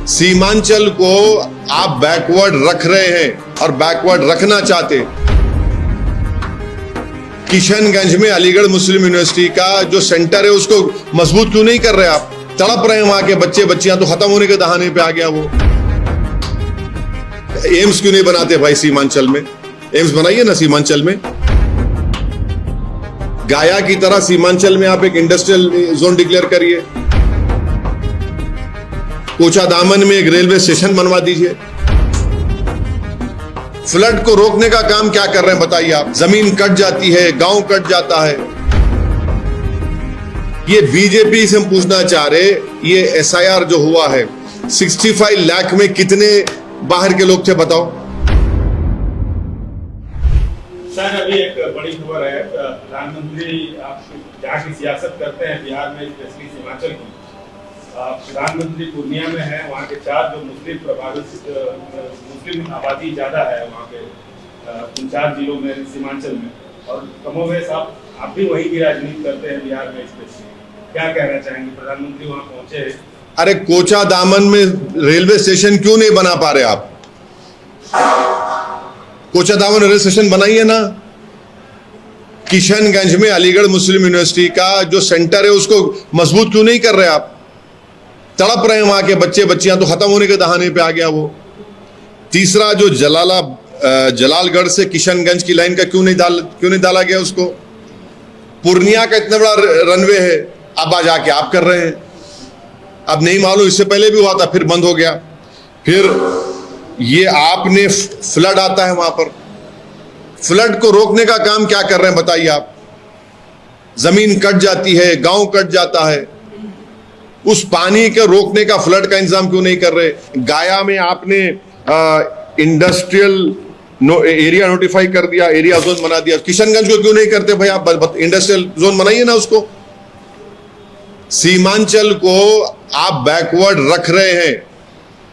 सीमांचल को आप बैकवर्ड रख रहे हैं और बैकवर्ड रखना चाहते। किशनगंज में अलीगढ़ मुस्लिम यूनिवर्सिटी का जो सेंटर है उसको मजबूत क्यों नहीं कर रहे आप? तड़प रहे हैं वहां के बच्चे बच्चियां, तो खत्म होने के दहाने पे आ गया वो। एम्स क्यों नहीं बनाते भाई सीमांचल में? एम्स बनाइए ना सीमांचल में। गाया की तरह सीमांचल में आप एक इंडस्ट्रियल जोन डिक्लेयर करिए। कोचा दामन में एक रेलवे स्टेशन बनवा दीजिए। फ्लड को रोकने का काम क्या कर रहे हैं बताइए आप? जमीन कट जाती है, गांव कट जाता है। ये बीजेपी से हम पूछना चाह रहे, ये एसआईआर जो हुआ है 65 लाख में कितने बाहर के लोग थे बताओ? सर अभी एक बड़ी खबर है, प्रधानमंत्री आप जहाँ की सियासत करते हैं बिहार में, स्पेशली सीमांचल की, प्रधानमंत्री पूर्णिया में है। वहाँ के 4 जो मुस्लिम प्रभावित मुस्लिम आबादी ज्यादा है वहाँ के उन 4 जिलों में सीमांचल में, और कमोवेश आप भी वही की राजनीति करते हैं बिहार में स्पेशली, क्या कहना चाहेंगे? प्रधानमंत्री वहाँ पहुंचे। अरे कोचा दामन में रेलवे स्टेशन क्यों नहीं बना पा रहे आप? कोचा दामन रेलवे स्टेशन बनाइए ना। किशनगंज में अलीगढ़ मुस्लिम यूनिवर्सिटी का जो सेंटर है उसको मजबूत क्यों नहीं कर रहे आप? तड़प रहे हैं वहां के बच्चे बच्चियां, तो खत्म होने के दहाने पे आ गया वो। तीसरा जो जलालगढ़ से किशनगंज की लाइन का क्यों नहीं डाला गया उसको? पूर्णिया का इतना बड़ा रनवे है, अब आ जाके आप कर रहे हैं। अब नहीं मालूम, इससे पहले भी हुआ था फिर बंद हो गया। फिर ये आपने फ्लड आता है वहां पर, फ्लड को रोकने का काम क्या कर रहे हैं बताइए आप? जमीन कट जाती है, गांव कट जाता है, उस पानी के रोकने का, फ्लड का इंतजाम क्यों नहीं कर रहे? गाया में आपने इंडस्ट्रियल एरिया नोटिफाई कर दिया, एरिया जोन बना दिया। किशनगंज को क्यों नहीं करते भाई आप? इंडस्ट्रियल जोन बनाइए ना उसको। सीमांचल को आप बैकवर्ड रख रहे हैं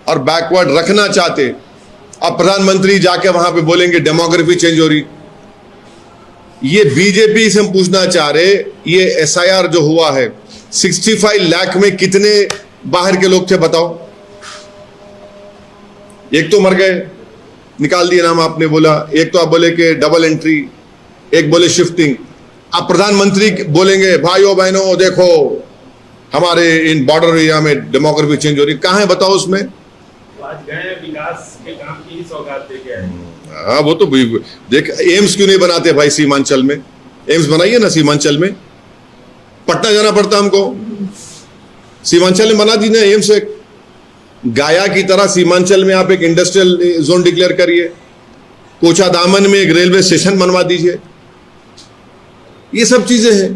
और बैकवर्ड रखना चाहते। अब प्रधानमंत्री जाके वहां पे बोलेंगे डेमोग्राफी चेंज हो रही। ये बीजेपी से हम पूछना चाह रहे, ये एसआईआर जो हुआ है 65 लाख में कितने बाहर के लोग थे बताओ? एक तो मर गए, निकाल दिए नाम आपने बोला। एक तो आप बोले कि डबल एंट्री, एक बोले शिफ्टिंग। अब प्रधानमंत्री बोलेंगे भाइयों बहनों देखो हमारे इन बॉर्डर एरिया में डेमोग्राफी चेंज हो रही। कहां है बताओ उसमें? आज गए विकास के काम की सौगात देके आए। हाँ वो तो देख, एम्स क्यों नहीं बनाते भाई सीमांचल में? एम्स बनाइए ना सीमांचल में। पटना जाना पड़ता हमको, सीमांचल में बना दीजिए एम्स। एक गाया की तरह सीमांचल में आप एक इंडस्ट्रियल जोन डिक्लेयर करिए। कोचा दामन में एक रेलवे स्टेशन बनवा दीजिए। ये सब चीजें हैं।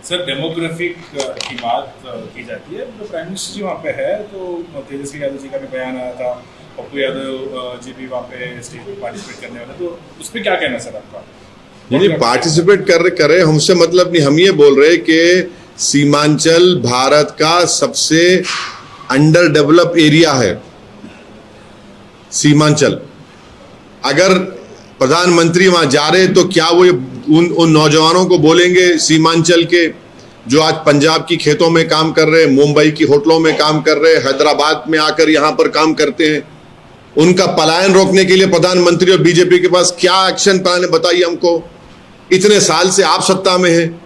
सर डेमोग्राफिक की बात की जाती है, तो प्राइम मिनिस्टर जी वहाँ पे है, तो तेजस्वी यादव जी का भी बयान आया था, पप्पू यादव जी भी वहाँ पे स्टेज पे पार्टिसिपेट करने वाले, तो उस पर क्या कहना सर आपका? नहीं, पार्टिसिपेट करे हमसे मतलब नहीं। हम ये बोल रहे कि सीमांचल भारत का सबसे अंडर डेवलप एरिया है सीमांचल। अगर प्रधानमंत्री वहां जा रहे तो क्या वो उन नौजवानों को बोलेंगे सीमांचल के, जो आज पंजाब की खेतों में काम कर रहे, मुंबई की होटलों में काम कर रहे, हैदराबाद में आकर यहां पर काम करते हैं, उनका पलायन रोकने के लिए प्रधानमंत्री और बीजेपी के पास क्या एक्शन प्लान है बताइए हमको? इतने साल से आप सत्ता में हैं।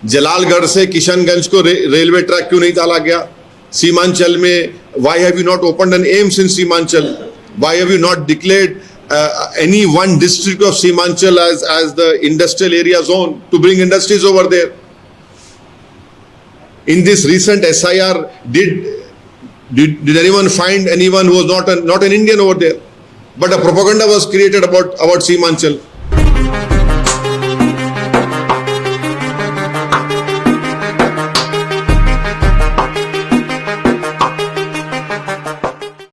जलालगढ़ से किशनगंज को रेलवे ट्रैक क्यों नहीं डाला गया? सीमांचल में why have you not opened an AIIMS in Seemanchal? Why have you not declared any one district of Seemanchal as the industrial area zone to bring industries over there? In this recent SIR, did anyone find anyone who was not an Indian over there? But a propaganda was created about Seemanchal.